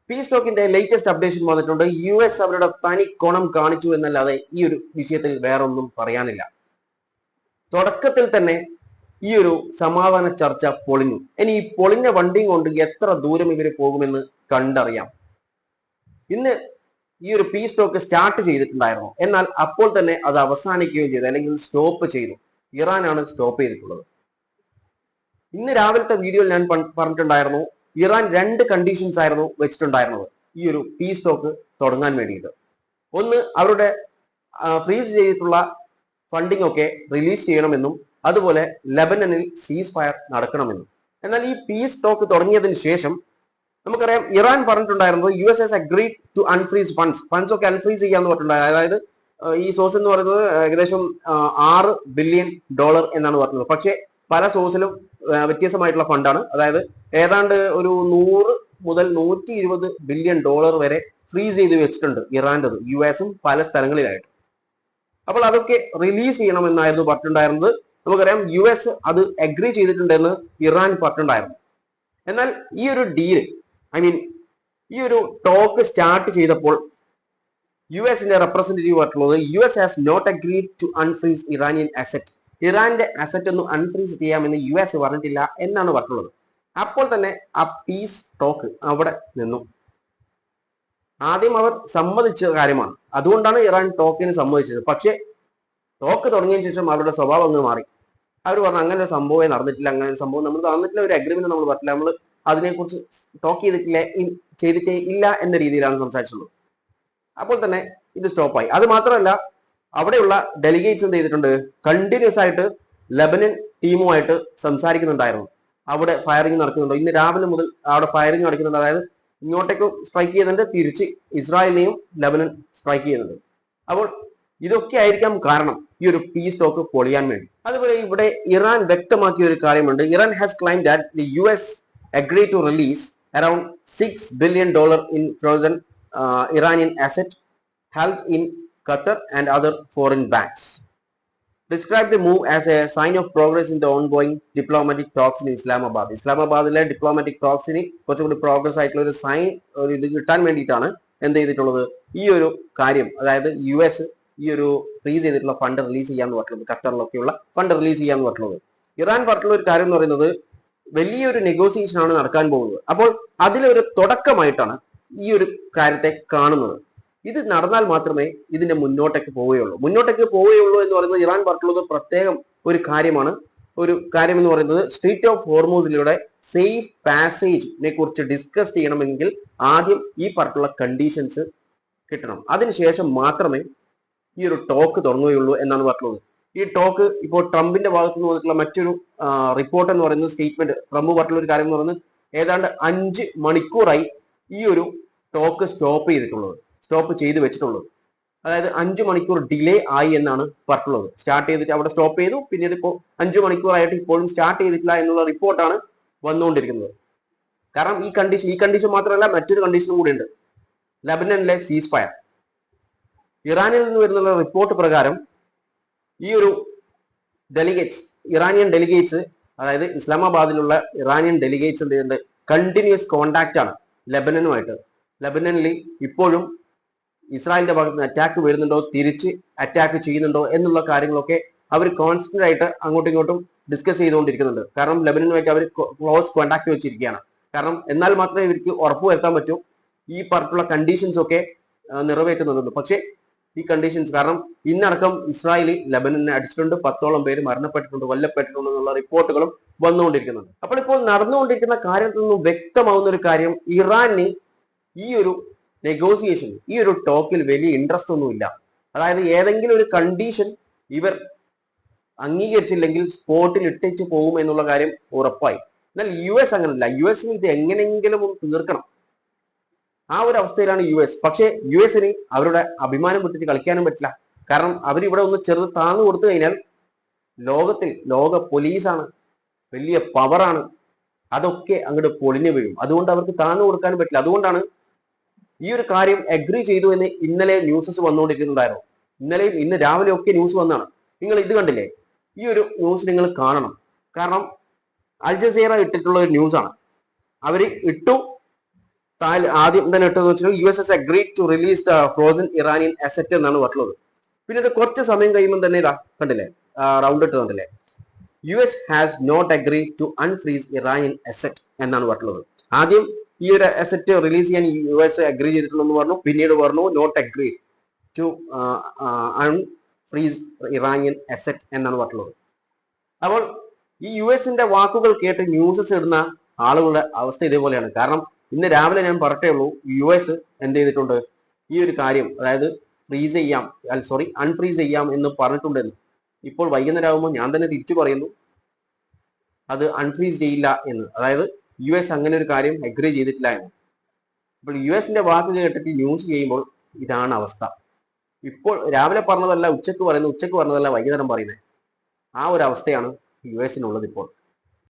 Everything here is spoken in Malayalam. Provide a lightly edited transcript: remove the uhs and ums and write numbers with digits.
പീസ് ടോക്കിന്റെ ലേറ്റസ്റ്റ് അപ്ഡേഷൻ വന്നിട്ടുണ്ട്. US അവരുടെ തനി കോണം കാണിച്ചു എന്നല്ലാതെ ഈ ഒരു വിഷയത്തിൽ വേറൊന്നും പറയാനില്ല. തുടക്കത്തിൽ തന്നെ ഈ ഒരു സമാധാന ചർച്ച പൊളിഞ്ഞു. ഇനി ഈ പൊളിഞ്ഞ വണ്ടിയും കൊണ്ട് എത്ര ദൂരം ഇവര് പോകുമെന്ന് കണ്ടറിയാം. ഇന്ന് ഈ ഒരു പീസ് ടോക്ക് സ്റ്റാർട്ട് ചെയ്തിട്ടുണ്ടായിരുന്നു. എന്നാൽ അപ്പോൾ തന്നെ അത് അവസാനിക്കുകയും ചെയ്തു, അല്ലെങ്കിൽ സ്റ്റോപ്പ് ചെയ്തു. ഇറാനാണ് സ്റ്റോപ്പ് ചെയ്തിട്ടുള്ളത്. ഇന്ന് രാവിലത്തെ വീഡിയോയിൽ ഞാൻ പറഞ്ഞിട്ടുണ്ടായിരുന്നു, ഇറാൻ 2 കണ്ടീഷൻസ് ആയിരുന്നു വെച്ചിട്ടുണ്ടായിരുന്നത് ഈ ഒരു പീസ് ടോക്ക് തുടങ്ങാൻ വേണ്ടിയിട്ട്. ഒന്ന്, അവരുടെ ഫ്രീസ് ചെയ്തിട്ടുള്ള ഫണ്ടിങ് ഒക്കെ റിലീസ് ചെയ്യണമെന്നും അതുപോലെ ലെബനനിൽ സീസ് ഫയർ നടക്കണമെന്നും. എന്നാൽ ഈ പീസ് ടോക്ക് തുടങ്ങിയതിന് ശേഷം നമുക്കറിയാം, ഇറാൻ പറഞ്ഞിട്ടുണ്ടായിരുന്നത് US has agreed to unfreeze funds ഒക്കെ അൺഫ്രീസ് ചെയ്യാന്ന് പറഞ്ഞിട്ടുണ്ടായത്. അതായത് ഈ സോഴ്സ് എന്ന് പറയുന്നത് ഏകദേശം $6 ബില്യൺ എന്നാണ് പറഞ്ഞത്. പക്ഷേ പല സോഴ്സിലും വ്യത്യസ്തമായിട്ടുള്ള ഫണ്ടാണ്. അതായത് ഏതാണ്ട് ഒരു 100 മുതൽ 120 ബില്യൺ വരെ ഫ്രീസ് ചെയ്ത് വെച്ചിട്ടുണ്ട് ഇറാൻ്റെത്, US-ഉം പല സ്ഥലങ്ങളിലായിട്ട്. അപ്പോൾ അതൊക്കെ റിലീസ് ചെയ്യണമെന്നായിരുന്നു പറഞ്ഞിട്ടുണ്ടായിരുന്നത്. നമുക്കറിയാം US അത് അഗ്രി ചെയ്തിട്ടുണ്ടെന്ന് ഇറാൻ പറഞ്ഞിട്ടുണ്ടായിരുന്നു. എന്നാൽ ഈ ഒരു ഡീല്, ഈ ഒരു ടോക്ക് സ്റ്റാർട്ട് ചെയ്തപ്പോൾ US-ന്റെ റെപ്രസെന്റേറ്റീവ് പറഞ്ഞിട്ടുള്ളത് US has not agreed to unfreeze Iranian asset. ഇറാന്റെ അസറ്റ് ഒന്നും അൺഫ്രീസ് ചെയ്യാമെന്ന് US പറഞ്ഞിട്ടില്ല എന്നാണ് പറഞ്ഞിട്ടുള്ളത്. അപ്പോൾ തന്നെ ആ പീസ് ടോക്ക് അവിടെ നിന്നു. ആദ്യം അവർ സമ്മതിച്ച കാര്യമാണ്, അതുകൊണ്ടാണ് ഇറാൻ ടോക്കിന് സമ്മതിച്ചത്. പക്ഷേ ടോക്ക് തുടങ്ങിയതിനു ശേഷം അവരുടെ സ്വഭാവം അങ്ങ് മാറി. അവർ പറഞ്ഞു അങ്ങനെ ഒരു സംഭവമേ നടന്നിട്ടില്ല, അങ്ങനെ ഒരു സംഭവം നമ്മൾ നടന്നിട്ടില്ല, ഒരു അഗ്രിമെന്റ് നമ്മൾ പറഞ്ഞില്ല, നമ്മൾ അതിനെക്കുറിച്ച് ടോക്ക് ചെയ്തിട്ടേ ഇല്ല എന്ന രീതിയിലാണ് സംസാരിച്ചുള്ളത്. അപ്പോൾ തന്നെ ഇത് സ്റ്റോപ്പായി. അത് മാത്രമല്ല, അവിടെയുള്ള ഡെലിഗേറ്റ്സ് എന്ത് ചെയ്തിട്ടുണ്ട്, കണ്ടിന്യൂസ് ആയിട്ട് ലെബനൻ ടീമുമായിട്ട് സംസാരിക്കുന്നുണ്ടായിരുന്നു. അവിടെ ഫയറിംഗ് നടക്കുന്നുണ്ടോ, ഇന്ന് രാവിലെ മുതൽ അവിടെ ഫയറിംഗ് നടക്കുന്നുണ്ട്. അതായത് ഇങ്ങോട്ടേക്ക് സ്ട്രൈക്ക് ചെയ്യുന്നുണ്ട്, തിരിച്ച് ഇസ്രായേലിനെയും ലെബനൻ സ്ട്രൈക്ക് ചെയ്യുന്നുണ്ട്. അപ്പോൾ ഇതൊക്കെ ആയിരിക്കാം കാരണം ഈ ഒരു പീസ് ടോക്ക് പൊളിയാൻ വേണ്ടി. അതുപോലെ ഇവിടെ ഇറാൻ വ്യക്തമാക്കിയ ഒരു കാര്യമുണ്ട്. ഇറാൻ has claim that the US agreed to release around $6 billion in frozen Iranian asset held in Qatar and other foreign banks. Described the move as a sign of progress in the ongoing diplomatic talks in Islamabad. ഇസ്ലാമാബാദിലെ ഡിപ്ലോമാറ്റിക് ടോക്സിന് കുറച്ചുകൂടി പ്രോഗ്രസ് ആയിട്ടുള്ള ഒരു സൈൻ, ഒരു ഇത് കിട്ടാൻ വേണ്ടിയിട്ടാണ് എന്ത് ചെയ്തിട്ടുള്ളത്, ഈ ഒരു കാര്യം. അതായത് US ഈ ഒരു ഫ്രീസ് ചെയ്തിട്ടുള്ള ഫണ്ട് റിലീസ് ചെയ്യാന്ന് പറഞ്ഞിട്ടുള്ളത്, ഖത്തറിലൊക്കെയുള്ള ഫണ്ട് റിലീസ് ചെയ്യാന്ന് പറഞ്ഞിട്ടുള്ളത്. ഇറാൻ പറഞ്ഞിട്ടുള്ള ഒരു കാര്യം എന്ന് പറയുന്നത് വലിയൊരു നെഗോസിയേഷൻ ആണ് നടക്കാൻ പോകുന്നത്. അപ്പോൾ അതിലൊരു തുടക്കമായിട്ടാണ് ഈ ഒരു കാര്യത്തെ കാണുന്നത്. ഇത് നടന്നാൽ മാത്രമേ ഇതിന്റെ മുന്നോട്ടേക്ക് പോവുകയുള്ളൂ എന്ന് പറയുന്നത് ഇറാൻ പറഞ്ഞിട്ടുള്ളത് പ്രത്യേകം ഒരു കാര്യമാണ്. ഒരു കാര്യം എന്ന് പറയുന്നത് സ്ട്രീറ്റ് ഓഫ് ഹോർമൂസിലൂടെ സേഫ് പാസേജിനെ കുറിച്ച് ഡിസ്കസ് ചെയ്യണമെങ്കിൽ ആദ്യം ഈ പറഞ്ഞിട്ടുള്ള കണ്ടീഷൻസ് കിട്ടണം. അതിനുശേഷം മാത്രമേ ഈ ഒരു ടോക്ക് തുടങ്ങുകയുള്ളൂ എന്നാണ് പറഞ്ഞിട്ടുള്ളത്. ഈ ടോക്ക് ഇപ്പോൾ ട്രംപിന്റെ ഭാഗത്ത് നിന്ന് വന്നിട്ടുള്ള മറ്റൊരു റിപ്പോർട്ട് എന്ന് പറയുന്നത്, സ്റ്റേറ്റ്മെന്റ്, ട്രംപ് പറഞ്ഞിട്ടുള്ള ഒരു കാര്യം എന്ന് പറയുന്നത് ഏതാണ്ട് 5 മണിക്കൂറായി ഈ ഒരു ടോക്ക് സ്റ്റോപ്പ് ചെയ്ത് വെച്ചിട്ടുള്ളത്. അതായത് 5 മണിക്കൂർ ഡിലേ ആയി എന്നാണ് പറഞ്ഞിട്ടുള്ളത്. സ്റ്റാർട്ട് ചെയ്തിട്ട് അവിടെ സ്റ്റോപ്പ് ചെയ്തു, പിന്നീട് ഇപ്പോൾ 5 മണിക്കൂറായിട്ട് ഇപ്പോഴും സ്റ്റാർട്ട് ചെയ്തിട്ടില്ല എന്നുള്ള റിപ്പോർട്ടാണ് വന്നുകൊണ്ടിരിക്കുന്നത്. കാരണം ഈ കണ്ടീഷൻ മാത്രമല്ല, മറ്റൊരു കണ്ടീഷനും കൂടി ഉണ്ട്, ലെബനനിലെ സീസ് ഫയർ. ഇറാനിൽ നിന്ന് വരുന്ന റിപ്പോർട്ട് പ്രകാരം ഈ ഒരു ഇറാനിയൻ ഡെലിഗേറ്റ്സ്, അതായത് ഇസ്ലാമാബാദിലുള്ള ഇറാനിയൻ ഡെലിഗേറ്റ്സ് എന്ത് ചെയ്യുന്നുണ്ട്, കണ്ടിന്യൂസ് കോണ്ടാക്ട് ആണ് ലെബനനുമായിട്ട്. ലെബനനിൽ ഇപ്പോഴും ഇസ്രായേലിന്റെ ഭാഗത്ത് നിന്ന് അറ്റാക്ക് വരുന്നുണ്ടോ, തിരിച്ച് അറ്റാക്ക് ചെയ്യുന്നുണ്ടോ എന്നുള്ള കാര്യങ്ങളൊക്കെ അവർ കോൺസ്റ്റന്റ് ആയിട്ട് അങ്ങോട്ടും ഇങ്ങോട്ടും ഡിസ്കസ് ചെയ്തുകൊണ്ടിരിക്കുന്നുണ്ട്. കാരണം ലെബനനുമായിട്ട് അവർ ക്ലോസ് കോണ്ടാക്ട് വെച്ചിരിക്കുകയാണ്. കാരണം എന്നാൽ മാത്രമേ ഇവർക്ക് ഉറപ്പുവരുത്താൻ പറ്റൂ ഈ പറഞ്ഞിട്ടുള്ള കണ്ടീഷൻസ് ഒക്കെ നിറവേറ്റുന്നുണ്ട്. പക്ഷേ ഈ കണ്ടീഷൻസ് കാരണം ഇന്നടക്കം ഇസ്രായേൽ ലെബനനെ അടിച്ചിട്ടുണ്ട്, 10ഓളം പേര് മരണപ്പെട്ടിട്ടുണ്ട്, കൊല്ലപ്പെട്ടിട്ടുണ്ട് എന്നുള്ള റിപ്പോർട്ടുകളും വന്നുകൊണ്ടിരിക്കുന്നുണ്ട്. അപ്പോൾ ഇപ്പോൾ നടന്നുകൊണ്ടിരിക്കുന്ന കാര്യത്തിൽ നിന്നും വ്യക്തമാവുന്ന ഒരു കാര്യം, ഇറാന് ഈ ഒരു നെഗോസിയേഷൻ, ഈ ഒരു ടോക്കിൽ വലിയ ഇൻട്രസ്റ്റ് ഒന്നുമില്ല. അതായത് ഏതെങ്കിലും ഒരു കണ്ടീഷൻ ഇവർ അംഗീകരിച്ചില്ലെങ്കിൽ സ്പോട്ടിൽ ഇട്ടിച്ച് പോകും എന്നുള്ള കാര്യം ഉറപ്പായി. എന്നാൽ US അങ്ങനല്ല. US-ന് ഇത് എങ്ങനെയെങ്കിലും ഒന്ന് തീർക്കണം, ആ ഒരു അവസ്ഥയിലാണ് US. പക്ഷേ US-ന് അവരുടെ അഭിമാനം വിട്ടിട്ട് കളിക്കാനും പറ്റില്ല. കാരണം അവരിവിടെ ഒന്ന് ചെറുത് താന്നു കൊടുത്തു കഴിഞ്ഞാൽ ലോക പോലീസാണ്, വലിയ പവറാണ്, അതൊക്കെ അങ്ങോട്ട് പൊളിഞ്ഞു വീഴും. അതുകൊണ്ട് അവർക്ക് താന്നു കൊടുക്കാനും പറ്റില്ല. അതുകൊണ്ടാണ് ഈ ഒരു കാര്യം അഗ്രി ചെയ്തു എന്ന് ഇന്നലെ ന്യൂസസ് വന്നുകൊണ്ടിരിക്കുന്നുണ്ടായിരുന്നു. ഇന്നലെയും ഇന്ന് രാവിലെ ഒക്കെ ന്യൂസ് വന്നാണ്. നിങ്ങൾ ഇത് കണ്ടില്ലേ? ഈ ഒരു ന്യൂസ് നിങ്ങൾ കാണണം. കാരണം അൽ ജസീറ ഇട്ടിട്ടുള്ള ഒരു ന്യൂസാണ്. അവര് ഇട്ടു, ആദ്യം തന്നെ ഇട്ടെന്ന് വെച്ചാൽ US agreed to release the frozen Iranian asset എന്നാണ് പറഞ്ഞത്. പിന്നെ ഇത് കുറച്ച് സമയം കഴിയുമ്പോൾ തന്നെ ഇതാ കണ്ടില്ലേ, റൗണ്ട് ഇട്ട് കണ്ടില്ലേ, US has not agreed to unfreeze Iranian asset എന്നാണ് പറഞ്ഞത്. ആദ്യം ഈ ഒരു അസറ്റ് റിലീസ് ചെയ്യാൻ US അഗ്രി ചെയ്തിട്ടുണ്ടെന്ന് പറഞ്ഞു, പിന്നീട് പറഞ്ഞു not agree to unfreeze Iranian asset എന്നാണ് പറഞ്ഞത്. അപ്പോൾ ഈ US വാക്കുകൾ കേട്ട് ന്യൂസസ് ഇടുന്ന ആളുകളുടെ അവസ്ഥ ഇതേപോലെയാണ്. കാരണം ഇന്ന് രാവിലെ ഞാൻ പറഞ്ഞേ ഉള്ളൂ, US എന്ത് ചെയ്തിട്ടുണ്ട്, ഈ ഒരു കാര്യം, അതായത് ഫ്രീസ് ചെയ്യാം, അൺഫ്രീസ് ചെയ്യാം എന്ന് പറഞ്ഞിട്ടുണ്ടെന്ന്. ഇപ്പോൾ വൈകുന്നേരം ആകുമ്പോൾ ഞാൻ തന്നെ തിരിച്ചു പറയുന്നു, അത് അൺഫ്രീസ് ചെയ്യില്ല എന്ന്. അതായത് US അങ്ങനെ ഒരു കാര്യം അഗ്രി ചെയ്തിട്ടില്ല എന്ന്. അപ്പോൾ US വാക്ക് കേട്ടിട്ട് ന്യൂസ് ചെയ്യുമ്പോൾ ഇതാണ് അവസ്ഥ. ഇപ്പോൾ രാവിലെ പറഞ്ഞതല്ല ഉച്ചക്ക് പറയുന്നത്, ഉച്ചക്ക് പറഞ്ഞതല്ല വൈകുന്നേരം പറയുന്നത്. ആ ഒരു അവസ്ഥയാണ് US ഇപ്പോൾ.